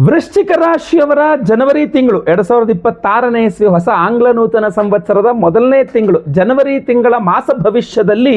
ವೃಶ್ಚಿಕ ರಾಶಿಯವರ ಜನವರಿ ತಿಂಗಳು 2026ನೇ ಇಸ್ವಿ ಹೊಸ ಆಂಗ್ಲ ನೂತನ ಸಂವತ್ಸರದ ಮೊದಲನೇ ತಿಂಗಳು ಜನವರಿ ತಿಂಗಳ ಮಾಸ ಭವಿಷ್ಯದಲ್ಲಿ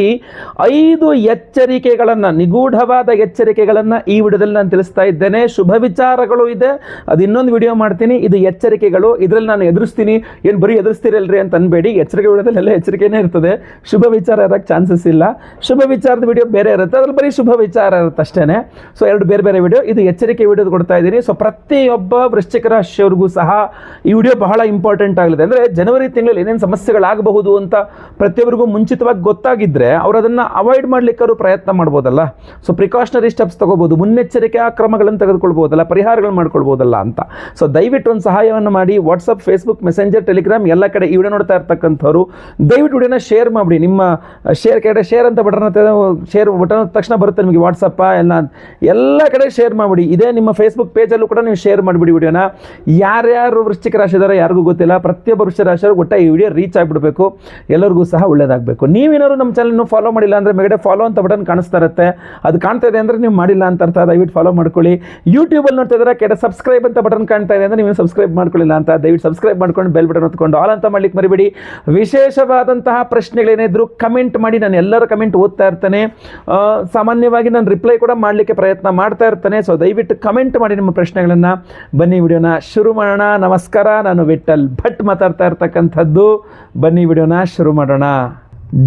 5 ಎಚ್ಚರಿಕೆಗಳನ್ನು, ನಿಗೂಢವಾದ ಎಚ್ಚರಿಕೆಗಳನ್ನು ಈ ವಿಡಿಯೋದಲ್ಲಿ ನಾನು ತಿಳಿಸ್ತಾ ಇದ್ದೇನೆ. ಶುಭ ವಿಚಾರಗಳು ಇದೆ, ಅದು ಇನ್ನೊಂದು ವಿಡಿಯೋ ಮಾಡ್ತೀನಿ. ಇದು ಎಚ್ಚರಿಕೆಗಳು, ಇದರಲ್ಲಿ ನಾನು ಎದುರಿಸ್ತೀನಿ, ಏನು ಬರೀ ಎದುರಿಸ್ತೀರಲ್ರಿ ಅಂತ ಅನ್ಬೇಡಿ. ಎಚ್ಚರಿಕೆ ವಿಡಿಯೋದಲ್ಲಿ ಎಲ್ಲ ಎಚ್ಚರಿಕೆನೇ ಇರ್ತದೆ, ಶುಭ ವಿಚಾರ ಇರೋಕ್ಕೆ ಚಾನ್ಸಸ್ ಇಲ್ಲ. ಶುಭ ವಿಚಾರದ ವಿಡಿಯೋ ಬೇರೆ ಇರುತ್ತೆ, ಅದ್ರಲ್ಲಿ ಬರೀ ಶುಭ ವಿಚಾರ ಇರುತ್ತೆ ಅಷ್ಟೇ. ಸೊ ಎರಡು ಬೇರೆ ಬೇರೆ ವಿಡಿಯೋ, ಇದು ಎಚ್ಚರಿಕೆ ವಿಡಿಯೋ ಕೊಡ್ತಾ ಇದ್ದೀನಿ. ಸೊ ಪ್ರತಿಯೊಬ್ಬ ವೃಶ್ಚಿಕ ರಾಶಿಯವರಿಗೂ ಸಹ ಈ ವಿಡಿಯೋ ಬಹಳ ಇಂಪಾರ್ಟೆಂಟ್ ಆಗಲಿದೆ. ಅಂದರೆ ಜನವರಿ ತಿಂಗಳಲ್ಲಿ ಏನೇನು ಸಮಸ್ಯೆಗಳಾಗಬಹುದು ಅಂತ ಪ್ರತಿಯೊಬ್ಬರಿಗೂ ಮುಂಚಿತವಾಗಿ ಗೊತ್ತಾಗಿದ್ದರೆ ಅವರು ಅದನ್ನು ಅವಾಯ್ಡ್ ಮಾಡಲಿಕ್ಕೆ ಅವರು ಪ್ರಯತ್ನ ಮಾಡ್ಬೋದಲ್ಲ. ಸೊ ಪ್ರಿಕಾಷನರಿ ಸ್ಟೆಪ್ಸ್ ತಗೋಬೋದು, ಮುನ್ನೆಚ್ಚರಿಕೆಯ ಕ್ರಮಗಳನ್ನು ತೆಗೆದುಕೊಳ್ಬೋದಲ್ಲ, ಪರಿಹಾರಗಳು ಮಾಡ್ಕೊಳ್ಬೋದಲ್ಲ ಅಂತ. ಸೊ ದಯವಿಟ್ಟು ಒಂದು ಸಹಾಯವನ್ನು ಮಾಡಿ. ವಾಟ್ಸಪ್, ಫೇಸ್ಬುಕ್, ಮೆಸೆಂಜರ್, ಟೆಲಿಗ್ರಾಮ್ ಎಲ್ಲ ಕಡೆ ಈ ವಿಡಿಯೋ ನೋಡ್ತಾ ಇರ್ತಕ್ಕಂಥವ್ರು ದಯವಿಟ್ಟು ವಿಡಿಯೋನ ಶೇರ್ ಮಾಡಿ. ನಿಮ್ಮ ಶೇರ್ ಕಡೆ ಶೇರ್ ಅಂತ ಬಟನ್, ಶೇರ್ ಬಟನ್ ತಕ್ಷಣ ಬರುತ್ತೆ ನಿಮಗೆ ವಾಟ್ಸಪ್ಪ ಎಲ್ಲ ಕಡೆ ಶೇರ್ ಮಾಡಿಬಿಡಿ. ಇದೇ ನಿಮ್ಮ ಫೇಸ್ಬುಕ್ ಪೇಜಲ್ಲೂ ಕೂಡ ನೀವು ಶೇರ್ ಮಾಡಿಬಿಡಿ ವಿಡಿಯೋನ. ಯಾರ್ಯಾರು ವೃಶ್ಚಿಕ ರಾಶಿ ಇದ್ದಾರೆ ಯಾರಿಗೂ ಗೊತ್ತಿಲ್ಲ, ಪ್ರತಿಯೊಬ್ಬ ವೃಶ್ಚಿಕ ರಾಶಿಯವರು ಒಟ್ಟ ಈ ವಿಡಿಯೋ ರೀಚ್ ಆಗಿಬಿಡಬೇಕು, ಎಲ್ಲರಿಗೂ ಸಹ ಒಳ್ಳೇದಾಗಬೇಕು. ನೀವೇನಾದ್ರು ನಮ್ಮ ಚಾನಲ್ನ ಫಾಲೋ ಮಾಡಿಲ್ಲ ಅಂದರೆ ಮೇಗಡೆ ಫಾಲೋ ಅಂತ ಬಟನ್ ಕಾಣಿಸ್ತಾ ಇರುತ್ತೆ, ಅದು ಕಾಣ್ತಾ ಇದೆ ಅಂದರೆ ನೀವು ಮಾಡಿಲ್ಲ ಅಂತ ಅರ್ಥ. ದಯವಿಟ್ಟು ಫಾಲೋ ಮಾಡ್ಕೊಳ್ಳಿ. ಯೂಟ್ಯೂಬಲ್ಲಿ ನೋಡ್ತಾ ಇದ್ದಾರೆ ಕೆಡ ಸಬ್ಸ್ಕ್ರೈಬ್ ಅಂತ ಬಟನ್ ಕಾಣ್ತಾ ಇದೆ ಅಂದರೆ ನೀವು ಸಬ್ಸ್ಕ್ರೈಬ್ ಮಾಡ್ಕೊಳ್ಳಿಲ್ಲ ಅಂತ ದಯವಿಟ್ಟು ಸಬ್ಸ್ಕ್ರೈಬ್ ಮಾಡ್ಕೊಂಡು ಬೆಲ್ ಬಟನ್ ಹೊತ್ಕೊಂಡು ಆಲ್ ಅಂತ ಮಾಡ್ಲಿಕ್ಕೆ ಮರಿಬೇಡಿ. ವಿಶೇಷವಾದಂತಹ ಪ್ರಶ್ನೆಗಳೇನಿದ್ರು ಕಮೆಂಟ್ ಮಾಡಿ, ನಾನು ಎಲ್ಲರ ಕಮೆಂಟ್ ಓದ್ತಾ ಇರ್ತೇನೆ. ಸಾಮಾನ್ಯವಾಗಿ ನಾನು ರಿಪ್ಲೈ ಕೂಡ ಮಾಡಲಿಕ್ಕೆ ಪ್ರಯತ್ನ ಮಾಡ್ತಾ ಇರ್ತೇನೆ. ಸೊ ದಯವಿಟ್ಟು ಕಮೆಂಟ್ ಮಾಡಿ ನಿಮ್ಮ ಪ್ರಶ್ನೆಗಳನ್ನು. ಬನ್ನಿ ವಿಡಿಯೋನ ಶುರು ಮಾಡೋಣ. ನಮಸ್ಕಾರ, ನಾನು ವಿಠಲ್ ಭಟ್ ಮಾತಾಡ್ತಾ ಇರ್ತಕ್ಕಂಥದ್ದು. ಬನ್ನಿ ವಿಡಿಯೋನ ಶುರು ಮಾಡೋಣ.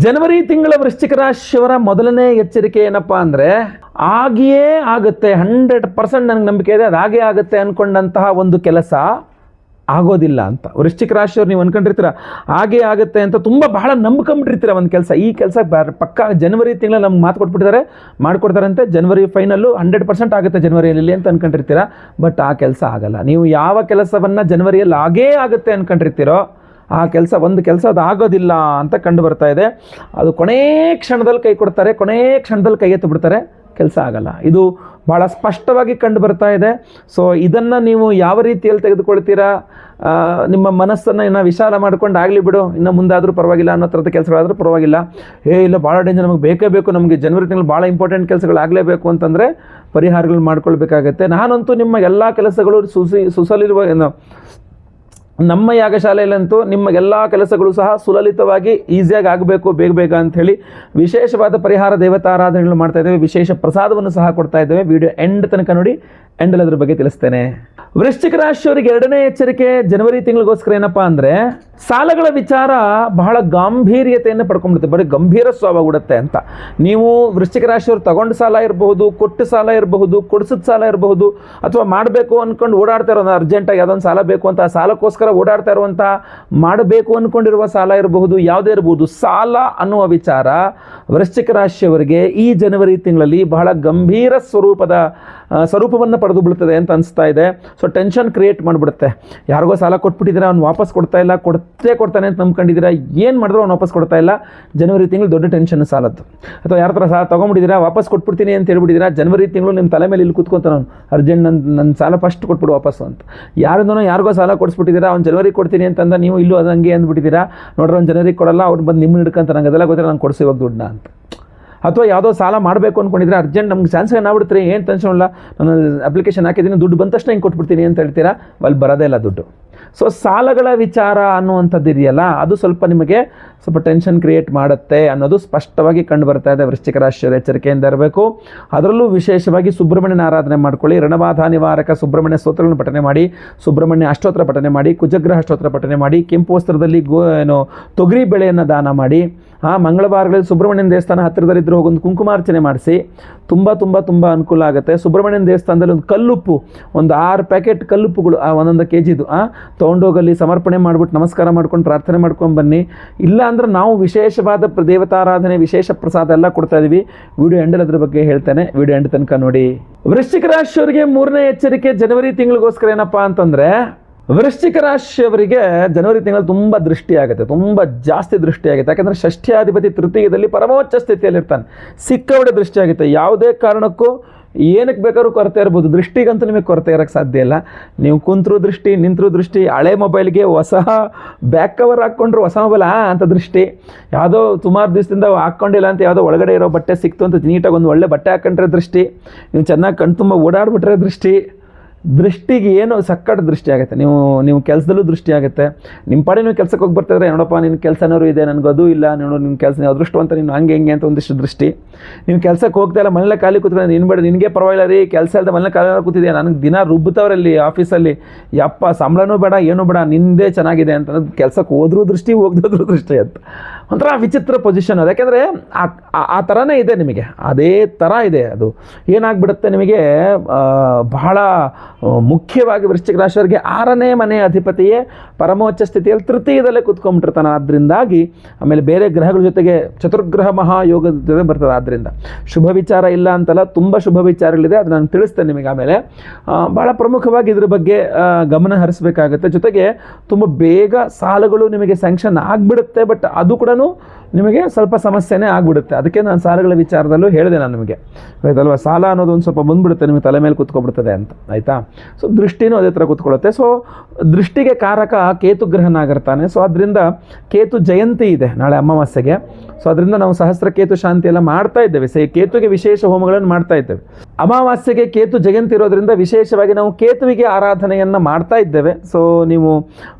ಜನವರಿ ತಿಂಗಳ ವೃಶ್ಚಿಕ ರಾಶಿಯವರ ಮೊದಲನೇ ಎಚ್ಚರಿಕೆ ಏನಪ್ಪ ಅಂದರೆ, ಆಗಿಯೇ ಆಗುತ್ತೆ, 100% ನನಗೆ ನಂಬಿಕೆ ಇದೆ, ಅದು ಹಾಗೇ ಆಗುತ್ತೆ ಅಂದ್ಕೊಂಡಂತಹ ಒಂದು ಕೆಲಸ ಆಗೋದಿಲ್ಲ ಅಂತ. ವೃಶ್ಚಿಕ ರಾಶಿಯವ್ರು ನೀವು ಅನ್ಕೊಂಡಿರ್ತೀರ ಹಾಗೇ ಆಗುತ್ತೆ ಅಂತ, ತುಂಬ ಬಹಳ ನಂಬ್ಕೊಂಬಿಟ್ಟಿರ್ತೀರ ಒಂದು ಕೆಲಸ. ಈ ಕೆಲಸ ಪಕ್ಕ ಜನವರಿ ತಿಂಗಳು ನಮ್ಗೆ ಮಾತು ಕೊಟ್ಬಿಟ್ಟಿದ್ದಾರೆ, ಮಾಡಿಕೊಡ್ತಾರಂತೆ, ಜನವರಿ ಫೈನಲ್ಲು 100% ಆಗುತ್ತೆ ಜನವರಿಯಲ್ಲಿ ಅಂತ ಅನ್ಕೊಂಡಿರ್ತೀರ. ಬಟ್ ಆ ಕೆಲಸ ಆಗಲ್ಲ. ನೀವು ಯಾವ ಕೆಲಸವನ್ನು ಜನವರಿಯಲ್ಲಿ ಹಾಗೇ ಆಗುತ್ತೆ ಅಂದ್ಕೊಂಡಿರ್ತೀರೋ ಆ ಕೆಲಸ, ಒಂದು ಕೆಲಸ ಅದು ಆಗೋದಿಲ್ಲ ಅಂತ ಕಂಡು ಬರ್ತಾ ಇದೆ. ಅದು ಕೊನೇ ಕ್ಷಣದಲ್ಲಿ ಕೈ ಕೊಡ್ತಾರೆ, ಕೊನೇ ಕ್ಷಣದಲ್ಲಿ ಕೈ ಎತ್ತು ಬಿಡ್ತಾರೆ, ಕೆಲಸ ಆಗಲ್ಲ. ಇದು ಭಾಳ ಸ್ಪಷ್ಟವಾಗಿ ಕಂಡು ಬರ್ತಾ ಇದೆ. ಸೊ ಇದನ್ನು ನೀವು ಯಾವ ರೀತಿಯಲ್ಲಿ ತೆಗೆದುಕೊಳ್ತೀರಾ? ನಿಮ್ಮ ಮನಸ್ಸನ್ನು ಇನ್ನು ವಿಶಾಲ ಮಾಡ್ಕೊಂಡು ಆಗಲಿ ಬಿಡು, ಇನ್ನು ಮುಂದಾದರೂ ಪರವಾಗಿಲ್ಲ ಅನ್ನೋ ಥರದ ಕೆಲಸಗಳಾದರೂ ಪರವಾಗಿಲ್ಲ. ಇಲ್ಲ ಭಾಳ ಡೇಂಜರ್, ನಮಗೆ ಬೇಕೇ ಬೇಕು, ನಮಗೆ ಜನವರಿ ತಿಂಗಳು ಭಾಳ ಇಂಪಾರ್ಟೆಂಟ್ ಕೆಲಸಗಳಾಗಲೇಬೇಕು ಅಂತಂದರೆ ಪರಿಹಾರಗಳು ಮಾಡ್ಕೊಳ್ಬೇಕಾಗತ್ತೆ. ನಾನಂತೂ ನಿಮ್ಮ ಎಲ್ಲ ಕೆಲಸಗಳು ಸುಸಲಿರುವ ನಮ್ಮ ಯಾಗಶಾಲೆಯಲ್ಲಂತೂ ನಿಮ್ಮ ಎಲ್ಲ ಕೆಲಸಗಳು ಸಹ ಸುಲಲಿತವಾಗಿ ಈಸಿಯಾಗಿ ಆಗಬೇಕು, ಬೇಗ ಬೇಗ ಅಂಥೇಳಿ ವಿಶೇಷವಾದ ಪರಿಹಾರ ದೇವತಾರಾಧನೆಗಳು ಮಾಡ್ತಾ ಇದ್ದೇವೆ. ವಿಶೇಷ ಪ್ರಸಾದವನ್ನು ಸಹ ಕೊಡ್ತಾ ಇದ್ದೇವೆ. ವಿಡಿಯೋ ಎಂಡ್ ತನಕ ನೋಡಿ, ಎಂಡಲ್ಲಿ ಅದ್ರ ಬಗ್ಗೆ ತಿಳಿಸ್ತೇನೆ. ವೃಶ್ಚಿಕ ರಾಶಿಯವರಿಗೆ ಎರಡನೇ ಎಚ್ಚರಿಕೆ ಜನವರಿ ತಿಂಗಳಿಗೋಸ್ಕರ ಏನಪ್ಪ ಅಂದರೆ, ಸಾಲಗಳ ವಿಚಾರ ಬಹಳ ಗಾಂಭೀರ್ಯತೆಯನ್ನು ಪಡ್ಕೊಂಡ್ಬಿಡುತ್ತೆ, ಬರೀ ಗಂಭೀರ ಸ್ವಭಾವಗುಡುತ್ತೆ ಅಂತ. ನೀವು ವೃಶ್ಚಿಕ ರಾಶಿಯವರು ತಗೊಂಡು ಸಾಲ ಇರಬಹುದು, ಕೊಟ್ಟು ಸಾಲ ಇರಬಹುದು, ಕೊಡಿಸಿದ ಸಾಲ ಇರಬಹುದು, ಅಥವಾ ಮಾಡಬೇಕು ಅಂದ್ಕೊಂಡು ಓಡಾಡ್ತಾ ಇರೋ ಅರ್ಜೆಂಟಾಗಿ ಯಾವುದೊಂದು ಸಾಲ ಬೇಕು ಅಂತ ಆ ಸಾಲಕ್ಕೋಸ್ಕರ ಓಡಾಡ್ತಾ ಇರುವಂಥ, ಮಾಡಬೇಕು ಅಂದ್ಕೊಂಡಿರುವ ಸಾಲ ಇರಬಹುದು, ಯಾವುದೇ ಇರಬಹುದು. ಸಾಲ ಅನ್ನುವ ವಿಚಾರ ವೃಶ್ಚಿಕ ರಾಶಿಯವರಿಗೆ ಈ ಜನವರಿ ತಿಂಗಳಲ್ಲಿ ಬಹಳ ಗಂಭೀರ ಸ್ವರೂಪವನ್ನು ಪಡೆದು ಬಿಡ್ತದೆ ಅಂತ ಅನಿಸ್ತಾ ಇದೆ. ಸೊ ಟೆನ್ಷನ್ ಕ್ರಿಯೇಟ್ ಮಾಡಿಬಿಡುತ್ತೆ. ಯಾರಿಗೋ ಸಾಲ ಕೊಟ್ಬಿಟ್ಟಿದ್ದೀರಾ, ಅವ್ನು ವಾಪಸ್ ಕೊಡ್ತಾ ಇಲ್ಲ, ಕೊಡ್ತಾನೆ ಅಂತ ನಂಬ್ಕೊಂಡಿದ್ದೀರಾ, ಏನು ಮಾಡಿದ್ರು ಅವ್ನು ವಾಪಸ್ ಕೊಡ್ತಾ ಇಲ್ಲ, ಜನವರಿ ತಿಂಗಳು ದೊಡ್ಡ ಟೆನ್ಷನ್ ಸಾಲದ್ದು. ಅಥವಾ ಯಾರ ಥರ ಸಾಲ ತೊಗೊಂಬಿಟ್ಟಿದ್ದೀರಾ, ವಾಪಸ್ ಕೊಟ್ಬಿಡ್ತೀನಿ ಅಂತ ಹೇಳ್ಬಿಟ್ಟಿದ್ದೀರಾ, ಜನವರಿ ತಿಂಗಳು ನಿಮ್ಮ ತಲೆ ಮೇಲೆ ಇಲ್ಲಿ ಕೂತ್ಕೊಂತ ನಾನು ಅರ್ಜೆಂಟ್ ನನ್ನ ಸಾಲ ಫಸ್ಟ್ ಕೊಟ್ಬಿಡು ವಾಪಸ್ಸು ಅಂತ. ಯಾರಿಗೋ ಸಾಲ ಕೊಡಿಸ್ಬಿಟ್ಟಿದ್ದೀರಾ, ಅವ್ನು ಜನವರಿ ಕೊಡ್ತೀನಿ ಅಂತಂದ, ನೀವು ಇಲ್ಲೂ ಅದು ಹಂಗೆ ಅಂದ್ಬಿಟ್ಟಿದ್ದೀರಾ, ನೋಡ್ರಿ ಅವ್ನು ಜನವರಿ ಕೊಡಲ್ಲ, ಅವ್ನು ಬಂದು ನಿಮ್ಮನ್ನು ಹಿಡ್ಕೊಂತ, ನಂಗೆ ಅದೆಲ್ಲ ಗೊತ್ತಿಲ್ಲ, ನಾನು ಕೊಡಿಸಿ ಇವಾಗ ದುಡ್ಡನ್ನ ಅಂತ. ಅಥವಾ ಯಾವುದೋ ಸಾಲ ಮಾಡಬೇಕು ಅಂದ್ಕೊಂಡಿದ್ರೆ ಅರ್ಜೆಂಟ್ ನಮ್ಗೆ ಚಾನ್ಸ್ಗೆ ನಾವಿಡ್ತೀರಿ, ಏನು ಟೆನ್ಷನ್ ಇಲ್ಲ, ನಾನು ಅಪ್ಲಿಕೇಶನ್ ಹಾಕಿದ್ದೀನಿ, ದುಡ್ಡು ಬಂದ ತಕ್ಷಣ ಹಿಂಗೆ ಕೊಟ್ಬಿಡ್ತೀನಿ ಅಂತ ಹೇಳ್ತೀರಾ, ಅಲ್ಲಿ ಬರೋದೇ ಇಲ್ಲ ದುಡ್ಡು. ಸೊ ಸಾಲಗಳ ವಿಚಾರ ಅನ್ನುವಂಥದ್ದು ಇದೆಯಲ್ಲ, ಅದು ಸ್ವಲ್ಪ ನಿಮಗೆ ಸ್ವಲ್ಪ ಟೆನ್ಷನ್ ಕ್ರಿಯೇಟ್ ಮಾಡುತ್ತೆ ಅನ್ನೋದು ಸ್ಪಷ್ಟವಾಗಿ ಕಂಡು ಬರ್ತಾ ಇದೆ. ವೃಶ್ಚಿಕ ರಾಶಿಯವರು ಎಚ್ಚರಿಕೆಯಿಂದ ಇರಬೇಕು. ಅದರಲ್ಲೂ ವಿಶೇಷವಾಗಿ ಸುಬ್ರಹ್ಮಣ್ಯನ ಆರಾಧನೆ ಮಾಡ್ಕೊಳ್ಳಿ. ರಣಬಾಧ ನಿವಾರಕ ಸುಬ್ರಹ್ಮಣ್ಯ ಸ್ತೋತ್ರಗಳನ್ನು ಪಠನೆ ಮಾಡಿ, ಸುಬ್ರಹ್ಮಣ್ಯ ಅಷ್ಟೋತ್ರ ಪಠನೆ ಮಾಡಿ, ಕುಜಗ್ರಹ ಅಷ್ಟೋತ್ರ ಪಠನೆ ಮಾಡಿ, ಕೆಂಪು ವಸ್ತ್ರದಲ್ಲಿ ತೊಗರಿ ಬೆಳೆಯನ್ನು ದಾನ ಮಾಡಿ, ಮಂಗಳವಾರಗಳಲ್ಲಿ ಸುಬ್ರಹ್ಮಣ್ಯನ ದೇವಸ್ಥಾನ ಹತ್ತಿರದಲ್ಲಿದ್ದರೂ ಹೋಗೊಂದು ಕುಂಕುಮಾರ್ಚನೆ ಮಾಡಿಸಿ, ತುಂಬ ತುಂಬ ತುಂಬ ಅನುಕೂಲ ಆಗುತ್ತೆ. ಸುಬ್ರಹ್ಮಣ್ಯನ ದೇವಸ್ಥಾನದಲ್ಲಿ ಒಂದು ಕಲ್ಲುಪ್ಪು, ಒಂದು 6 ಪ್ಯಾಕೆಟ್ ಕಲ್ಲುಪ್ಪುಗಳು, ಒಂದೊಂದು ಕೆಜಿದು ತೊಗೊಂಡೋಗಲ್ಲಿ ಸಮರ್ಪಣೆ ಮಾಡಿಬಿಟ್ಟು ನಮಸ್ಕಾರ ಮಾಡ್ಕೊಂಡು ಪ್ರಾರ್ಥನೆ ಮಾಡ್ಕೊಂಡು ಬನ್ನಿ. ಇಲ್ಲ ಅಂದ್ರೆ ನಾವು ವಿಶೇಷವಾದ ದೇವತಾರಾಧನೆ, ವಿಶೇಷ ಪ್ರಸಾದ ಎಲ್ಲ ಕೊಡ್ತಾ ಇದ್ದೀವಿ. ವಿಡಿಯೋ ಎಂಡಲ್ಲಿ ಅದ್ರ ಬಗ್ಗೆ ಹೇಳ್ತೇನೆ, ವಿಡಿಯೋ ಎಂಡ್ ತನಕ ನೋಡಿ. ವೃಶ್ಚಿಕ ರಾಶಿಯವರಿಗೆ ಮೂರನೇ ಎಚ್ಚರಿಕೆ ಜನವರಿ ತಿಂಗಳಿಗೋಸ್ಕರ ಏನಪ್ಪ ಅಂತಂದರೆ, ವೃಶ್ಚಿಕ ರಾಶಿಯವರಿಗೆ ಜನವರಿ ತಿಂಗಳಲ್ಲಿ ತುಂಬ ದೃಷ್ಟಿ ಆಗುತ್ತೆ, ತುಂಬ ಜಾಸ್ತಿ ದೃಷ್ಟಿ ಆಗುತ್ತೆ. ಯಾಕಂದರೆ ಷಷ್ಠ್ಯಾಧಿಪತಿ ತೃತೀಯದಲ್ಲಿ ಪರಮೋಚ್ಚ ಸ್ಥಿತಿಯಲ್ಲಿರ್ತಾನೆ, ಸಿಕ್ಕಾಪಟ್ಟೆ ದೃಷ್ಟಿ ಆಗುತ್ತೆ. ಯಾವುದೇ ಕಾರಣಕ್ಕೂ ಏನಕ್ಕೆ ಬೇಕಾದ್ರೂ ಕೊರತೆ ಇರ್ಬೋದು, ದೃಷ್ಟಿಗಂತೂ ನಿಮಗೆ ಕೊರತೆ ಇರೋಕ್ಕೆ ಸಾಧ್ಯ ಇಲ್ಲ. ನೀವು ಕುಂತರೂ ದೃಷ್ಟಿ, ನಿಂತರೂ ದೃಷ್ಟಿ, ಹಳೆ ಮೊಬೈಲ್ಗೆ ಹೊಸ ಬ್ಯಾಕ್ ಕವರ್ ಹಾಕ್ಕೊಂಡ್ರು ಹೊಸ ಮೊಬೈಲ್ ಅಂತ ದೃಷ್ಟಿ, ಯಾವುದೋ ಸುಮಾರು ದಿವಸದಿಂದ ಹಾಕ್ಕೊಂಡಿಲ್ಲ ಅಂತ ಯಾವುದೋ ಒಳಗಡೆ ಇರೋ ಬಟ್ಟೆ ಸಿಕ್ತು ಅಂತ ನೀಟಾಗಿ ಒಂದು ಒಳ್ಳೆ ಬಟ್ಟೆ ಹಾಕ್ಕೊಂಡ್ರೆ ದೃಷ್ಟಿ, ನೀವು ಚೆನ್ನಾಗಿ ಕಣ್ ತುಂಬ ಓಡಾಡ್ಬಿಟ್ರೆ ದೃಷ್ಟಿ, ದೃಷ್ಟಿಗೆ ಏನು ಸಕ್ಕಟ್ ದೃಷ್ಟಿ ಆಗುತ್ತೆ. ನೀವು ಕೆಲಸದಲ್ಲೂ ದೃಷ್ಟಿ ಆಗುತ್ತೆ. ನಿಮ್ಮ ಪಾಡಿ ನೀವು ಕೆಲಸಕ್ಕೆ ಹೋಗಿ ಬರ್ತಿದ್ರೆ ನೋಡಪ್ಪ ನಿನ್ನ ಕೆಲಸನವರು ಇದೆ, ನನಗೆ ಅದು ಇಲ್ಲ, ನೋಡು ನಿಮ್ಮ ಕೆಲಸ ನೀವು ಅದೃಷ್ಟ ಅಂತ ನೀನು ಹಂಗೆ ಹಿಂಗೆ ಅಂತ ಒಂದಿಷ್ಟು ದೃಷ್ಟಿ. ನೀವು ಕೆಲಸಕ್ಕೆ ಹೋಗ್ತಾ ಇಲ್ಲ, ಮನೇಲೆ ಖಾಲಿ ಕೂತ್ಕೊಂಡು ನೀನು ಬೇಡ, ನಿನಗೆ ಪರವಾಗಿಲ್ಲ ರೀ, ಕೆಲಸ ಇಲ್ಲದೆ ಮನೇಲೆ ಖಾಲಿ ಕೂತಿದ್ಯಾ, ನನಗೆ ದಿನ ರುಬ್ಬುತ್ತವರಲ್ಲಿ ಆಫೀಸಲ್ಲಿ, ಯಪ್ಪ ಸಂಬಳನೂ ಬೇಡ ಏನೂ ಬೇಡ, ನಿಂದೇ ಚೆನ್ನಾಗಿದೆ ಅಂತ ಕೆಲಸಕ್ಕೆ ಹೋದ್ರೂ ದೃಷ್ಟಿ, ಹೋಗ್ದೋದ್ರೂ ದೃಷ್ಟಿ ಅಂತ ಒಂಥರ ವಿಚಿತ್ರ ಪೊಸಿಷನ್ ಅದು. ಯಾಕೆಂದರೆ ಆ ಥರನೇ ಇದೆ ನಿಮಗೆ, ಅದೇ ಥರ ಇದೆ. ಅದು ಏನಾಗ್ಬಿಡುತ್ತೆ ನಿಮಗೆ, ಬಹಳ ಮುಖ್ಯವಾಗಿ ವೃಶ್ಚಿಕ ರಾಶಿಯವರಿಗೆ 6ನೇ ಮನೆ ಅಧಿಪತಿಯೇ ಪರಮೋಚ್ಚ ಸ್ಥಿತಿಯಲ್ಲಿ ತೃತೀಯದಲ್ಲೇ ಕೂತ್ಕೊಂಡ್ಬಿಟ್ಟಿರ್ತಾನೆ. ಆದ್ದರಿಂದಾಗಿ ಆಮೇಲೆ ಬೇರೆ ಗ್ರಹಗಳ ಜೊತೆಗೆ ಚತುರ್ಗ್ರಹ ಮಹಾಯೋಗದ ಜೊತೆ ಬರ್ತದೆ. ಆದ್ದರಿಂದ ಶುಭ ವಿಚಾರ ಇಲ್ಲ ಅಂತಲ್ಲ, ತುಂಬ ಶುಭ ವಿಚಾರಗಳಿದೆ, ಅದು ನಾನು ತಿಳಿಸ್ತೇನೆ ನಿಮಗೆ ಆಮೇಲೆ. ಭಾಳ ಪ್ರಮುಖವಾಗಿ ಇದ್ರ ಬಗ್ಗೆ ಗಮನ ಹರಿಸಬೇಕಾಗುತ್ತೆ. ಜೊತೆಗೆ ತುಂಬ ಬೇಗ ಸಾಲಗಳು ನಿಮಗೆ ಸ್ಯಾಂಕ್ಷನ್ ಆಗಿಬಿಡುತ್ತೆ, ಬಟ್ ಅದು ಕೂಡ ನಿಮಗೆ ಸ್ವಲ್ಪ ಸಮಸ್ಯೆನೇ ಆಗಿಬಿಡುತ್ತೆ. ಅದಕ್ಕೆ ನಾನು ಸಾಲಗಳ ವಿಚಾರದಲ್ಲೂ ಹೇಳಿದೆ ನಾನು ನಿಮಗೆ, ಆಯ್ತಲ್ವ, ಸಾಲ ಅನ್ನೋದು ಒಂದು ಸ್ವಲ್ಪ ಬಂದುಬಿಡುತ್ತೆ ನಿಮಗೆ, ತಲೆ ಮೇಲೆ ಕೂತ್ಕೊಬಿಡ್ತದೆ ಅಂತ, ಆಯಿತಾ. ಸೊ ದೃಷ್ಟಿನೂ ಅದೇ ಥರ ಕೂತ್ಕೊಳ್ಳುತ್ತೆ. ಸೊ ದೃಷ್ಟಿಗೆ ಕಾರಕ ಕೇತು ಗ್ರಹನಾಗಿರ್ತಾನೆ. ಸೊ ಅದರಿಂದ ಕೇತು ಜಯಂತಿ ಇದೆ ನಾಳೆ ಅಮಾವಾಸ್ಯೆಗೆ. ಸೊ ಅದರಿಂದ ನಾವು ಸಹಸ್ರ ಕೇತು ಶಾಂತಿ ಎಲ್ಲ ಮಾಡ್ತಾ ಇದ್ದೇವೆ. ಕೇತುಗೆ ವಿಶೇಷ ಹೋಮಗಳನ್ನು ಮಾಡ್ತಾ ಇದ್ದೇವೆ. ಅಮಾವಾಸ್ಯೆಗೆ ಕೇತು ಜಯಂತಿ ಇರೋದ್ರಿಂದ ವಿಶೇಷವಾಗಿ ನಾವು ಕೇತುವಿಗೆ ಆರಾಧನೆಯನ್ನು ಮಾಡ್ತಾ ಇದ್ದೇವೆ. ಸೊ ನೀವು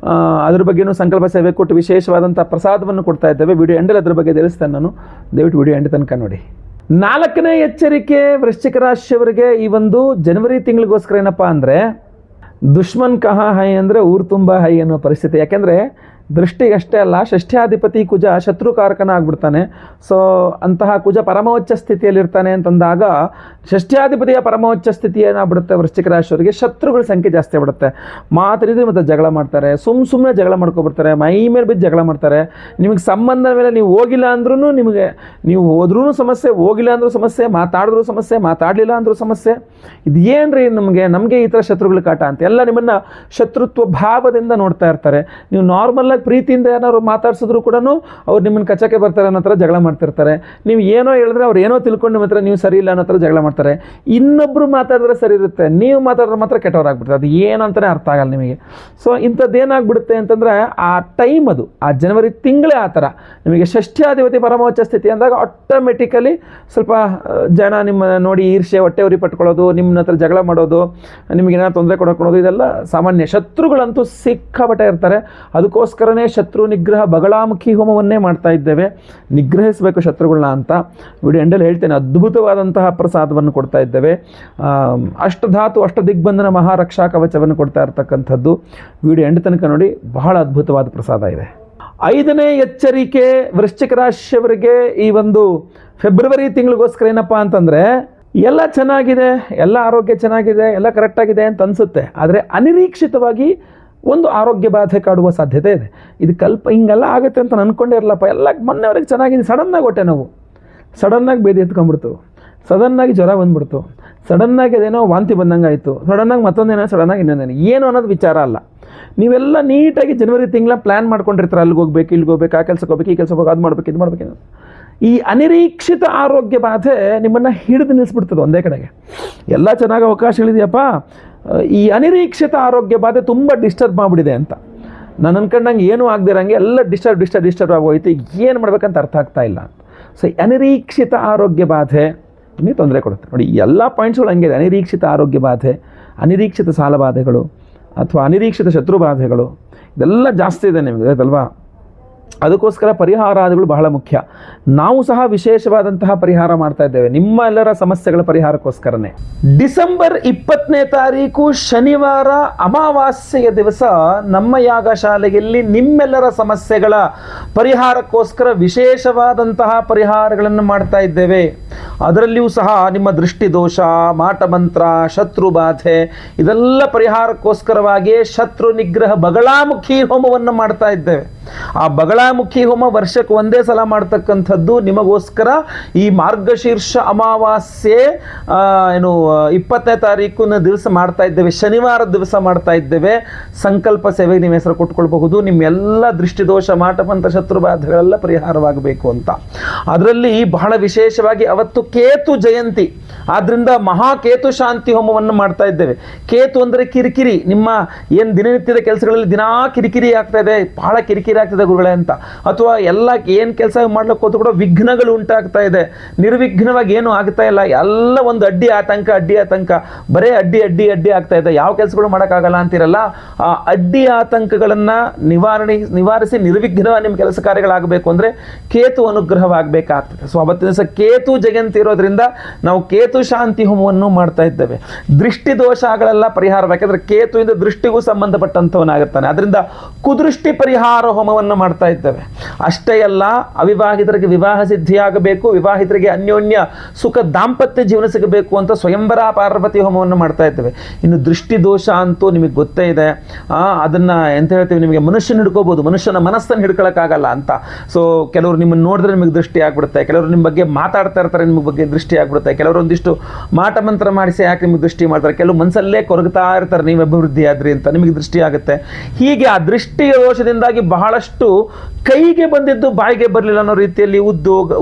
ಅದ್ರ ಬಗ್ಗೆಯೂ ಸಂಕಲ್ಪ ಸೇವೆ ಕೊಟ್ಟು ವಿಶೇಷವಾದಂಥ ಪ್ರಸಾದವನ್ನು ಕೊಡ್ತಾ ಇದ್ದೇವೆ. ವಿಡಿಯೋ ಎಂಡಲ್ಲಿ ಅದ್ರ ಬಗ್ಗೆ ತಿಳಿಸ್ತೇನೆ ನಾನು, ದಯವಿಟ್ಟು ವಿಡಿಯೋ ಎಂಡ್ ತನಕ ನೋಡಿ. 4ನೇ ಎಚ್ಚರಿಕೆ ವೃಶ್ಚಿಕ ರಾಶಿಯವರಿಗೆ ಈ ಒಂದು ಜನವರಿ ತಿಂಗಳಿಗೋಸ್ಕರ ಏನಪ್ಪ ಅಂದರೆ, ದುಶ್ಮನ್ ಕಹಾ ಹೈ ಅಂದರೆ ಊರು ತುಂಬ ಹೈ ಅನ್ನೋ ಪರಿಸ್ಥಿತಿ. ಯಾಕೆಂದರೆ ದೃಷ್ಟಿಗೆ ಅಷ್ಟೇ ಅಲ್ಲ, ಷಷ್ಠ್ಯಾಧಿಪತಿ ಕುಜ ಶತ್ರುಕಾರಕನ ಆಗ್ಬಿಡ್ತಾನೆ. ಸೊ ಅಂತಹ ಕುಜ ಪರಮೋಚ್ಚ ಸ್ಥಿತಿಯಲ್ಲಿರ್ತಾನೆ ಅಂತಂದಾಗ ಷಷ್ಠ್ಯಾಧಿಪತಿಯ ಪರಮೋಚ್ಚ ಸ್ಥಿತಿ ಏನಾಗ್ಬಿಡುತ್ತೆ, ವೃಶ್ಚಿಕ ರಾಶಿಯವರಿಗೆ ಶತ್ರುಗಳ ಸಂಖ್ಯೆ ಜಾಸ್ತಿ ಆಗ್ಬಿಡುತ್ತೆ. ಮಾತಾಡಿದ್ರೆ ಮತ್ತು ಜಗಳ ಮಾಡ್ತಾರೆ, ಸುಮ್ಮನೆ ಜಗಳ ಮಾಡ್ಕೊಬಿಡ್ತಾರೆ, ಮೈ ಮೇಲೆ ಬಿದ್ದು ಜಗಳ ಮಾಡ್ತಾರೆ. ನಿಮಗೆ ಸಂಬಂಧ ಮೇಲೆ ನೀವು ಹೋಗಿಲ್ಲ ಅಂದ್ರೂ ನಿಮಗೆ, ನೀವು ಹೋದ್ರೂ ಸಮಸ್ಯೆ, ಹೋಗಿಲ್ಲ ಅಂದ್ರೂ ಸಮಸ್ಯೆ, ಮಾತಾಡಿದ್ರೂ ಸಮಸ್ಯೆ, ಮಾತಾಡಲಿಲ್ಲ ಅಂದ್ರೂ ಸಮಸ್ಯೆ. ಇದು ಏನ್ರಿ ನಮಗೆ ಈ ಥರ ಶತ್ರುಗಳ ಕಾಟ ಅಂತ ಎಲ್ಲ ನಿಮ್ಮನ್ನು ಶತ್ರುತ್ವ ಭಾವದಿಂದ ನೋಡ್ತಾ ಇರ್ತಾರೆ. ನೀವು ನಾರ್ಮಲ್ ಪ್ರೀತಿಯಿಂದ ಏನಾದ್ರು ಮಾತಾಡ್ಸಿದ್ರು ಕೂಡ ಅವ್ರು ನಿಮ್ಮನ್ನು ಕಚ್ಚಕ್ಕೆ ಬರ್ತಾರೆ ಅನ್ನೋ ಥರ ಜಗಳ ಮಾಡ್ತಿರ್ತಾರೆ. ನೀವು ಏನೋ ಹೇಳಿದ್ರೆ ಅವ್ರು ಏನೋ ತಿಳ್ಕೊಂಡು ನಿಮ್ಮ ಹತ್ರ ನೀವು ಸರಿ ಇಲ್ಲ ಅನ್ನೋ ಥರ ಜಗಳ ಮಾಡ್ತಾರೆ. ಇನ್ನೊಬ್ಬರು ಮಾತಾಡಿದ್ರೆ ಸರಿ ಇರುತ್ತೆ, ನೀವು ಮಾತಾಡಿದ್ರೆ ಮಾತ್ರ ಕೆಟ್ಟವರಾಗ್ಬಿಡ್ತಾರೆ. ಅದು ಏನು ಅಂತಲೇ ಅರ್ಥ ಆಗಲ್ಲ ನಿಮಗೆ. ಸೊ ಇಂಥದ್ದೇನಾಗ್ಬಿಡುತ್ತೆ ಅಂತಂದರೆ ಆ ಟೈಮ್, ಅದು ಆ ಜನವರಿ ತಿಂಗಳೇ ಆ ಥರ ನಿಮಗೆ ಷಷ್ಠ್ಯಾಧಿಪತಿ ಪರಮೋಚ್ಚ ಸ್ಥಿತಿ ಅಂದಾಗ ಆಟೋಮೆಟಿಕಲಿ ಸ್ವಲ್ಪ ಜನ ನಿಮ್ಮ ನೋಡಿ ಈರ್ಷೆ, ಹೊಟ್ಟೆ ಉರಿ ಪಟ್ಕೊಳ್ಳೋದು, ನಿಮ್ಮ ಹತ್ರ ಜಗಳ ಮಾಡೋದು, ನಿಮಗೇನಾದ್ರು ತೊಂದರೆ ಕೊಡೋದು, ಇದೆಲ್ಲ ಸಾಮಾನ್ಯ. ಶತ್ರುಗಳಂತೂ ಸಿಕ್ಕಾಪಟ್ಟೆ ಇರ್ತಾರೆ. ಅದಕ್ಕೋಸ್ಕರ ಶತ್ರು ನಿಗ್ರಹ ಬಗಳಾಮುಖಿ ಹೋಮವನ್ನೇ ಮಾಡ್ತಾ ಇದ್ದೇವೆ. ನಿಗ್ರಹಿಸಬೇಕು ಶತ್ರುಗಳನ್ನ ಅಂತ ವಿಡಿಯೋ ಎಂಡಲ್ಲಿ ಹೇಳ್ತೇನೆ. ಅದ್ಭುತವಾದಂತಹ ಪ್ರಸಾದವನ್ನು ಕೊಡ್ತಾ ಇದ್ದೇವೆ. ಅಷ್ಟಧಾತು ಅಷ್ಟದಿಗ್ಬಂಧನ ಮಹಾರಕ್ಷಾ ಕವಚವನ್ನು ಕೊಡ್ತಾ ಇರ್ತಕ್ಕಂಥದ್ದು. ವಿಡಿಯೋ ಎಂಡ್ ತನಕ ನೋಡಿ, ಬಹಳ ಅದ್ಭುತವಾದ ಪ್ರಸಾದ ಇದೆ. 5ನೇ ಎಚ್ಚರಿಕೆ ವೃಶ್ಚಿಕ ರಾಶಿಯವರಿಗೆ ಈ ಒಂದು ಫೆಬ್ರವರಿ ತಿಂಗಳಿಗೋಸ್ಕರ ಏನಪ್ಪ ಅಂತಂದರೆ, ಎಲ್ಲ ಚೆನ್ನಾಗಿದೆ, ಎಲ್ಲ ಆರೋಗ್ಯ ಚೆನ್ನಾಗಿದೆ, ಎಲ್ಲ ಕರೆಕ್ಟಾಗಿದೆ ಅಂತ ಅನಿಸುತ್ತೆ. ಆದರೆ ಅನಿರೀಕ್ಷಿತವಾಗಿ ಒಂದು ಆರೋಗ್ಯ ಬಾಧೆ ಕಾಡುವ ಸಾಧ್ಯತೆ ಇದೆ. ಇದು ಹಿಂಗೆಲ್ಲ ಆಗುತ್ತೆ ಅಂತ ಅಂದ್ಕೊಂಡೇ ಇರಲಪ್ಪ, ಎಲ್ಲ ಮೊನ್ನೆವರೆಗೆ ಚೆನ್ನಾಗಿದೆ, ಸಡನ್ನಾಗಿ ಹೊಟ್ಟೆ ನೋವು, ಸಡನ್ನಾಗಿ ಬೇದಿ ಎತ್ಕೊಂಡ್ಬಿಡ್ತು, ಸಡನ್ನಾಗಿ ಜ್ವರ ಬಂದ್ಬಿಡ್ತು, ಸಡನ್ನಾಗಿ ಅದೇನೋ ವಾಂತಿ ಬಂದಂಗೆ ಆಯಿತು, ಸಡನ್ನಾಗಿ ಮತ್ತೊಂದೇನೋ, ಸಡನ್ನಾಗಿ ಇನ್ನೊಂದೇನೋ, ಏನು ಅನ್ನೋದು ವಿಚಾರ ಅಲ್ಲ. ನೀವೆಲ್ಲ ನೀಟಾಗಿ ಜನವರಿ ತಿಂಗಳ ಪ್ಲ್ಯಾನ್ ಮಾಡ್ಕೊಂಡಿರ್ತಾರೆ, ಅಲ್ಲಿಗೆ ಹೋಗ್ಬೇಕು, ಇಲ್ಲಿಗೆ ಹೋಗ್ಬೇಕು, ಆ ಕೆಲಸಕ್ಕೆ ಹೋಗ್ಬೇಕು, ಈ ಕೆಲಸ ಹೋಗ್ಬೇಕು, ಅದು ಮಾಡ್ಬೇಕು, ಇದು ಮಾಡ್ಬೇಕು. ಈ ಅನಿರೀಕ್ಷಿತ ಆರೋಗ್ಯ ಬಾಧೆ ನಿಮ್ಮನ್ನು ಹಿಡಿದು ನಿಲ್ಲಿಸ್ಬಿಡ್ತದೆ ಒಂದೇ ಕಡೆಗೆ. ಎಲ್ಲ ಚೆನ್ನಾಗಿ ಅವಕಾಶಗಳಿದೆಯಪ್ಪ, ಈ ಅನಿರೀಕ್ಷಿತ ಆರೋಗ್ಯ ಬಾಧೆ ತುಂಬ ಡಿಸ್ಟರ್ಬ್ ಮಾಡಿಬಿಡಿದೆ ಅಂತ ನಾನು ಅನ್ಕೊಂಡಂಗೆ ಏನೂ ಆಗದಿರಂಗೆ ಎಲ್ಲ ಡಿಸ್ಟರ್ಬ್ ಆಗೋಯ್ತು. ಏನು ಮಾಡ್ಬೇಕಂತ ಅರ್ಥ ಆಗ್ತಾ ಇಲ್ಲ ಅಂತ. ಸೊ ಅನಿರೀಕ್ಷಿತ ಆರೋಗ್ಯ ಬಾಧೆ ನಿಮಗೆ ತೊಂದರೆ ಕೊಡುತ್ತೆ ನೋಡಿ. ಎಲ್ಲ ಪಾಯಿಂಟ್ಸ್ಗಳು ಹಂಗಿದೆ. ಅನಿರೀಕ್ಷಿತ ಆರೋಗ್ಯ ಬಾಧೆ, ಅನಿರೀಕ್ಷಿತ ಸಾಲ ಬಾಧೆಗಳು ಅಥವಾ ಅನಿರೀಕ್ಷಿತ ಶತ್ರು ಬಾಧೆಗಳು, ಇದೆಲ್ಲ ಜಾಸ್ತಿ ಇದೆ ನಿಮಗೆ, ಆಯ್ತಲ್ವಾ. ಅದಕ್ಕೋಸ್ಕರ ಪರಿಹಾರಾದಿಗಳು ಬಹಳ ಮುಖ್ಯ. ನಾವು ಸಹ ವಿಶೇಷವಾದಂತಹ ಪರಿಹಾರ ಮಾಡ್ತಾ ಇದ್ದೇವೆ ನಿಮ್ಮ ಎಲ್ಲರ ಸಮಸ್ಯೆಗಳ ಪರಿಹಾರಕ್ಕೋಸ್ಕರನೇ. ಡಿಸೆಂಬರ್ 20ನೇ ತಾರೀಕು ಶನಿವಾರ ಅಮಾವಾಸ್ಯೆಯ ದಿವಸ ನಮ್ಮ ಯಾಗಶಾಲೆಯಲ್ಲಿ ನಿಮ್ಮೆಲ್ಲರ ಸಮಸ್ಯೆಗಳ ಪರಿಹಾರಕ್ಕೋಸ್ಕರ ವಿಶೇಷವಾದಂತಹ ಪರಿಹಾರಗಳನ್ನು ಮಾಡ್ತಾ ಇದ್ದೇವೆ. ಅದರಲ್ಲಿಯೂ ಸಹ ನಿಮ್ಮ ದೃಷ್ಟಿದೋಷ, ಮಾಟಮಂತ್ರ, ಶತ್ರು ಬಾಧೆ, ಇದೆಲ್ಲ ಪರಿಹಾರಕ್ಕೋಸ್ಕರವಾಗಿ ಶತ್ರು ನಿಗ್ರಹ ಬಗಳಾಮುಖಿ ಹೋಮವನ್ನು ಮಾಡ್ತಾ ಇದ್ದೇವೆ. ಆ ಬಗಳಾಮುಖಿ ಹೋಮ ವರ್ಷಕ್ಕೆ ಒಂದೇ ಸಲ ಮಾಡ್ತಕ್ಕಂಥದ್ದು ನಿಮಗೋಸ್ಕರ. ಈ ಮಾರ್ಗಶೀರ್ಷ ಅಮಾವಾಸ್ಯೆ 20ನೇ ತಾರೀಕಿನ ದಿವಸ ಮಾಡ್ತಾ ಇದ್ದೇವೆ, ಶನಿವಾರದ ದಿವಸ ಮಾಡ್ತಾ ಇದ್ದೇವೆ. ಸಂಕಲ್ಪ ಸೇವೆಗೆ ನಿಮ್ಮ ಹೆಸರು ಕೊಟ್ಕೊಳ್ಬಹುದು. ನಿಮ್ಮೆಲ್ಲ ದೃಷ್ಟಿದೋಷ, ಮಾಟಮಂತ್ರ, ಶತ್ರು ಬಾಧೆಗಳೆಲ್ಲ ಪರಿಹಾರವಾಗಬೇಕು ಅಂತ. ಅದರಲ್ಲಿ ಬಹಳ ವಿಶೇಷವಾಗಿ ಅವತ್ತು ಇವತ್ತು ಕೇತು ಜಯಂತಿ, ಆದ್ದರಿಂದ ಮಹಾಕೇತು ಶಾಂತಿ ಹೋಮವನ್ನು ಮಾಡ್ತಾ ಇದ್ದೇವೆ. ಕೇತು ಅಂದರೆ ಕಿರಿಕಿರಿ, ನಿಮ್ಮ ಏನು ದಿನನಿತ್ಯದ ಕೆಲಸಗಳಲ್ಲಿ ದಿನಾ ಕಿರಿಕಿರಿ ಆಗ್ತಾ ಇದೆ, ಬಹಳ ಕಿರಿಕಿರಿ ಆಗ್ತದೆ ಗುರುಗಳೇ ಅಂತ, ಅಥವಾ ಎಲ್ಲ ಏನು ಕೆಲಸ ಮಾಡ್ಲಿಕ್ಕೆ ಹೋದ್ರು ಕೂಡ ವಿಘ್ನಗಳು ಉಂಟಾಗ್ತಾ ಇದೆ, ನಿರ್ವಿಘ್ನವಾಗಿ ಏನು ಆಗ್ತಾ ಇಲ್ಲ, ಎಲ್ಲ ಒಂದು ಅಡ್ಡಿ ಆತಂಕ, ಬರೇ ಅಡ್ಡಿ ಆಗ್ತಾ ಇದೆ, ಯಾವ ಕೆಲಸಗಳು ಮಾಡೋಕ್ಕಾಗಲ್ಲ ಅಂತಿರಲ್ಲ, ಆ ಅಡ್ಡಿ ಆತಂಕಗಳನ್ನು ನಿವಾರಿಸಿ ನಿರ್ವಿಘ್ನವಾಗಿ ನಿಮ್ಮ ಕೆಲಸ ಕಾರ್ಯಗಳಾಗಬೇಕು ಅಂದರೆ ಕೇತು ಅನುಗ್ರಹವಾಗಬೇಕಾಗ್ತದೆ. ಸೊ ಅವತ್ತಿನ ದಿವಸ ಕೇತು ಜಯಂತಿ ಇರೋದ್ರಿಂದ ನಾವು ಕೇತು ಶಾಂತಿ ಹೋಮವನ್ನು ಮಾಡ್ತಾ ಇದ್ದೇವೆ. ದೃಷ್ಟಿ ದೋಷಗಳೆಲ್ಲ ಪರಿಹಾರ, ಯಾಕಂದ್ರೆ ಕೇತುವಿಂದ ದೃಷ್ಟಿಗೂ ಸಂಬಂಧಪಟ್ಟಂಥವನಾಗಿರ್ತಾನೆ, ಅದರಿಂದ ಕುದೃಷ್ಟಿ ಪರಿಹಾರ ಹೋಮವನ್ನು ಮಾಡ್ತಾ ಇದ್ದೇವೆ. ಅಷ್ಟೇ ಅಲ್ಲ, ಅವಿವಾಹಿತರಿಗೆ ವಿವಾಹ ಸಿದ್ಧಿಯಾಗಬೇಕು, ವಿವಾಹಿತರಿಗೆ ಅನ್ಯೋನ್ಯ ಸುಖ ದಾಂಪತ್ಯ ಜೀವನ ಸಿಗಬೇಕು ಅಂತ ಸ್ವಯಂವರ ಪಾರ್ವತಿ ಹೋಮವನ್ನು ಮಾಡ್ತಾ ಇದ್ದೇವೆ. ಇನ್ನು ದೃಷ್ಟಿ ದೋಷ ಅಂತೂ ನಿಮಗೆ ಗೊತ್ತೇ ಇದೆ, ಅದನ್ನ ಎಂತ ಹೇಳ್ತೀವಿ, ನಿಮಗೆ ಮನುಷ್ಯನ ಹಿಡ್ಕೋಬಹುದು, ಮನುಷ್ಯನ ಮನಸ್ಸನ್ನು ಹಿಡ್ಕೊಳಕ್ಕಾಗಲ್ಲ ಅಂತ. ಸೊ ಕೆಲವರು ನಿಮ್ಮನ್ನು ನೋಡಿದ್ರೆ ನಿಮಗೆ ದೃಷ್ಟಿ ಆಗ್ಬಿಡುತ್ತೆ, ಕೆಲವರು ನಿಮ್ಮ ಬಗ್ಗೆ ಮಾತಾಡ್ತಾ ಇರ್ತಾರೆ, ನಿಮ್ಮ ಬಗ್ಗೆ ದೃಷ್ಟಿ ಆಗ್ಬಿಡುತ್ತೆ, ಕೆಲವರು ಒಂದಿಷ್ಟು ಮಾಟ ಮಂತ್ರ ಮಾಡಿಸಿ ಯಾಕೆ ನಿಮಗೆ ದೃಷ್ಟಿ ಮಾಡ್ತಾರೆ, ಕೆಲವು ಮನಸ್ಸಲ್ಲೇ ಕೊರಗ್ತಾ ಇರ್ತಾರೆ ನೀವು ಅಭಿವೃದ್ಧಿ ಆದ್ರಿ ಅಂತ, ನಿಮಗೆ ದೃಷ್ಟಿ ಆಗುತ್ತೆ. ಹೀಗೆ ಆ ದೃಷ್ಟಿಯ ದೋಷದಿಂದಾಗಿ ಬಹಳಷ್ಟು ಕೈಗೆ ಬಂದಿದ್ದು ಬಾಯಿಗೆ ಬರಲಿಲ್ಲ ಅನ್ನೋ ರೀತಿಯಲ್ಲಿ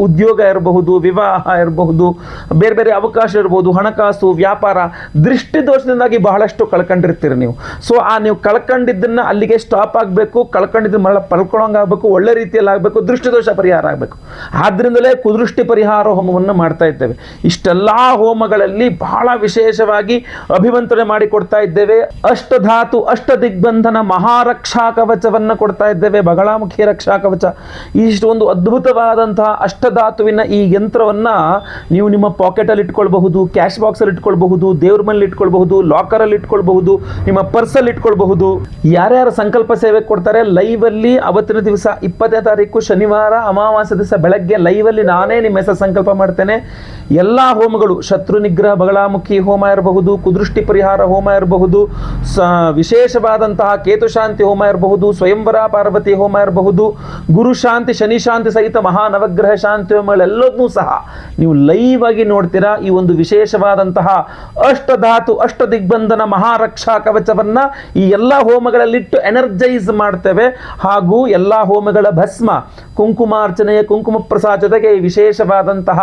ಉದ್ಯೋಗ ಇರಬಹುದು, ವಿವಾಹ ಇರಬಹುದು, ಬೇರೆ ಬೇರೆ ಅವಕಾಶ ಇರಬಹುದು, ಹಣಕಾಸು, ವ್ಯಾಪಾರ, ದೃಷ್ಟಿ ದೋಷದಿಂದಾಗಿ ಬಹಳಷ್ಟು ಕಳ್ಕೊಂಡಿರ್ತೀರಿ ನೀವು. ಸೊ ನೀವು ಕಳ್ಕೊಂಡಿದ್ದನ್ನ ಅಲ್ಲಿಗೆ ಸ್ಟಾಪ್ ಆಗಬೇಕು, ಕಳ್ಕೊಂಡಿದ್ದನ್ನ ಮರಳ ಪಡ್ಕೊಳ್ಳೋಂಗಾಗಬೇಕು, ಒಳ್ಳೆ ರೀತಿಯಲ್ಲಿ ಆಗಬೇಕು, ದೃಷ್ಟಿ ದೋಷ ಪರಿಹಾರ ಆಗಬೇಕು. ಆದ್ರಿಂದಲೇ ಕುದೃಷ್ಟಿ ಪರಿಹಾರ ಹೋಮವನ್ನು ಮಾಡ್ತಾ ಇದ್ದೇವೆ. ಇಷ್ಟೆಲ್ಲ ಹೋಮಗಳಲ್ಲಿ ಬಹಳ ವಿಶೇಷವಾಗಿ ಅಭಿಮಂತ್ರಣೆ ಮಾಡಿ ಕೊಡ್ತಾ ಇದ್ದೇವೆ. ಅಷ್ಟಧಾತು ಅಷ್ಟ ದಿಗ್ಬಂಧನ ಮಹಾರಕ್ಷಾ ಕವಚವನ್ನು ಕೊಡ್ತಾ ಇದ್ದೇವೆ, ಬಗಳಾಮುಖಿ ರಕ್ಷಾ ಕವಚ. ಇಷ್ಟು ಒಂದು ಅದ್ಭುತವಾದಂತಹ ಅಷ್ಟಧಾತುವಿನ ಈ ಯಂತ್ರವನ್ನ ನೀವು ನಿಮ್ಮ ಪಾಕೆಟಲ್ಲಿ ಇಟ್ಕೊಳ್ಬಹುದು, ಕ್ಯಾಶ್ ಬಾಕ್ಸಲ್ಲಿ ಇಟ್ಕೊಳ್ಬಹುದು, ದೇವ್ರ ಮನೇಲಿ ಇಟ್ಕೊಳ್ಬಹುದು, ಲಾಕರಲ್ಲಿ ಇಟ್ಕೊಳ್ಬಹುದು, ನಿಮ್ಮ ಪರ್ಸಲ್ಲಿ ಇಟ್ಕೊಳ್ಬಹುದು. ಯಾರ್ಯಾರು ಸಂಕಲ್ಪ ಸೇವೆ ಕೊಡ್ತಾರೆ ಲೈವ್ ಅಲ್ಲಿ ಅವತ್ತಿನ ದಿವಸ 20ನೇ ತಾರೀಕು ಶನಿವಾರ ಅಮಾವಾಸ್ಯ ದಿವಸ ಬೆಳಗ್ಗೆ ಲೈವ್ ಅಲ್ಲಿ ನಾನೇ ನಿಮ್ಮ ಹೆಸರು ಸಂಕಲ್ಪ ಮಾಡ್ತೇನೆ. ಎಲ್ಲ ಹೋಮಗಳು, ಶತ್ರು ನಿಗ್ರಹ ಬಗಳಾಮುಖಿ ಹೋಮ ಇರಬಹುದು, ಕುದೃಷ್ಟಿ ಪರಿಹಾರ ಹೋಮ ಇರಬಹುದು, ವಿಶೇಷವಾದಂತಹ ಕೇತು ಶಾಂತಿ ಹೋಮ ಇರಬಹುದು, ಸ್ವಯಂವರ ಪಾರ್ವತಿ ಹೋಮ ಇರಬಹುದು, ಗುರು ಶಾಂತಿ ಶನಿ ಶಾಂತಿ ಸಹಿತ ಮಹಾ ನವಗ್ರಹ ಶಾಂತಿ ಹೋಮಗಳೆಲ್ಲದನ್ನೂ ಸಹ ನೀವು ಲೈವ್ ಆಗಿ ನೋಡ್ತೀರಾ. ಈ ಒಂದು ವಿಶೇಷವಾದಂತಹ ಅಷ್ಟಧಾತು ಅಷ್ಟ ದಿಗ್ಬಂಧನ ಮಹಾರಕ್ಷಾ ಕವಚವನ್ನ ಈ ಎಲ್ಲ ಹೋಮಗಳಲ್ಲಿಟ್ಟು ಎನರ್ಜೈಸ್ ಮಾಡ್ತೇವೆ. ಹಾಗೂ ಎಲ್ಲ ಹೋಮಗಳ ಭಸ್ಮ, ಕುಂಕುಮಾರ್ಚನೆಯ ಕುಂಕುಮ ಪ್ರಸಾದ ಜೊತೆಗೆ ಈ ವಿಶೇಷವಾದಂತಹ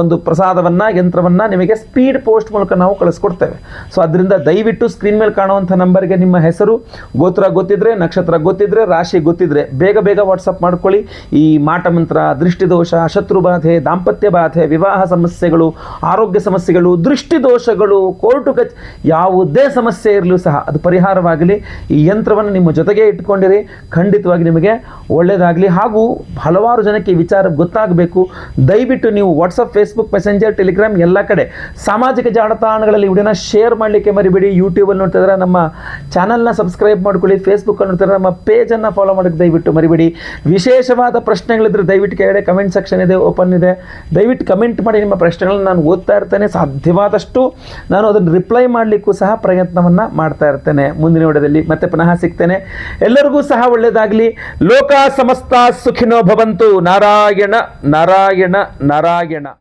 ಒಂದು ಪ್ರಸಾದವನ್ನ, ಯಂತ್ರವನ್ನ ನಿಮಗೆ ಸ್ಪೀಡ್ ಪೋಸ್ಟ್ ಮೂಲಕ ನಾವು ಕಳಿಸ್ಕೊಡ್ತೇವೆ. ಸೊ ಅದರಿಂದ ದಯವಿಟ್ಟು ಸ್ಕ್ರೀನ್ ಮೇಲೆ ಕಾಣುವಂಥ ನಂಬರ್ಗೆ ನಿಮ್ಮ ಹೆಸರು, ಗೋತ್ರ ಗೊತ್ತಿದ್ರೆ, ನಕ್ಷತ್ರ ಗೊತ್ತಿದ್ರೆ, ರಾಶಿ ಗೊತ್ತಿದ್ರೆ ಬೇಗ ವಾಟ್ಸಪ್ ಮಾಡ್ಕೊಳ್ಳಿ. ಈ ಮಾಟ ಮಂತ್ರ, ದೃಷ್ಟಿದೋಷ, ಶತ್ರು ಬಾಧೆ, ದಾಂಪತ್ಯ ಬಾಧೆ, ವಿವಾಹ ಸಮಸ್ಯೆಗಳು, ಆರೋಗ್ಯ ಸಮಸ್ಯೆಗಳು, ದೃಷ್ಟಿ ದೋಷಗಳು, ಕೋರ್ಟು ಯಾವುದೇ ಸಮಸ್ಯೆ ಇರಲೂ ಸಹ ಅದು ಪರಿಹಾರವಾಗಲಿ. ಈ ಯಂತ್ರವನ್ನು ನಿಮ್ಮ ಜೊತೆಗೆ ಇಟ್ಕೊಂಡಿರಿ, ಖಂಡಿತವಾಗಿ ನಿಮಗೆ ಒಳ್ಳೆಯದಾಗಲಿ. ಹಾಗೂ ಹಲವಾರು ಜನಕ್ಕೆ ಈ ವಿಚಾರ ಗೊತ್ತಾಗಬೇಕು. ದಯವಿಟ್ಟು ನೀವು ವಾಟ್ಸಪ್, ಫೇಸ್ಬುಕ್, ಮೆಸೆಂಜರ್, ಟೆಲಿಗ್ರಾಮ್ ಎಲ್ಲ ಕಡೆ ಸಾಮಾಜಿಕ ಜಾಲತಾಣಗಳಲ್ಲಿ ವಿಡಿಯೋನ ಶೇರ್ ಮಾಡಲಿಕ್ಕೆ ಮರಿಬೇಡಿ. ಯೂಟ್ಯೂಬಲ್ಲಿ ನೋಡ್ತಿದ್ರೆ ನಮ್ಮ ಚಾನಲ್ನ ಸಬ್ಸ್ಕ್ರೈಬ್ ಮಾಡ್ಕೊಳ್ಳಿ, ಫೇಸ್ಬುಕ್ಕಲ್ಲಿ ನೋಡ್ತಿದ್ರೆ ನಮ್ಮ ಪೇಜನ್ನು ಫಾಲೋ ಮಾಡೋಕ್ಕೆ ದಯವಿಟ್ಟು ಮರಿಬೇಡಿ. ವಿಶೇಷವಾದ ಪ್ರಶ್ನೆಗಳಿದ್ರೆ ದಯವಿಟ್ಟು ಕೆಳಗಡೆ ಕಮೆಂಟ್ ಸೆಕ್ಷನ್ ಇದೆ, ಓಪನ್ ಇದೆ, ದಯವಿಟ್ಟು ಕಮೆಂಟ್ ಮಾಡಿ. ನಿಮ್ಮ ಪ್ರಶ್ನೆಗಳನ್ನು ನಾನು ಓದ್ತಾ ಇರ್ತೇನೆ, ಸಾಧ್ಯವಾದಷ್ಟು ನಾನು ಅದನ್ನು ರಿಪ್ಲೈ ಮಾಡಲಿಕ್ಕೂ ಸಹ ಪ್ರಯತ್ನವನ್ನು ಮಾಡ್ತಾ ಇರ್ತೇನೆ. ಮುಂದಿನ ವಿಡಿಯೋದಲ್ಲಿ ಮತ್ತೆ ಪುನಃ ಸಿಗ್ತೇನೆ. ಎಲ್ಲರಿಗೂ ಸಹ ಒಳ್ಳೆಯದಾಗಲಿ. ಲೋಕ ಸಮಸ್ತ ಸುಖಿನೋ ಭವಂತು. ನಾರಾಯಣ ನಾರಾಯಣ ನಾರಾಯಣ.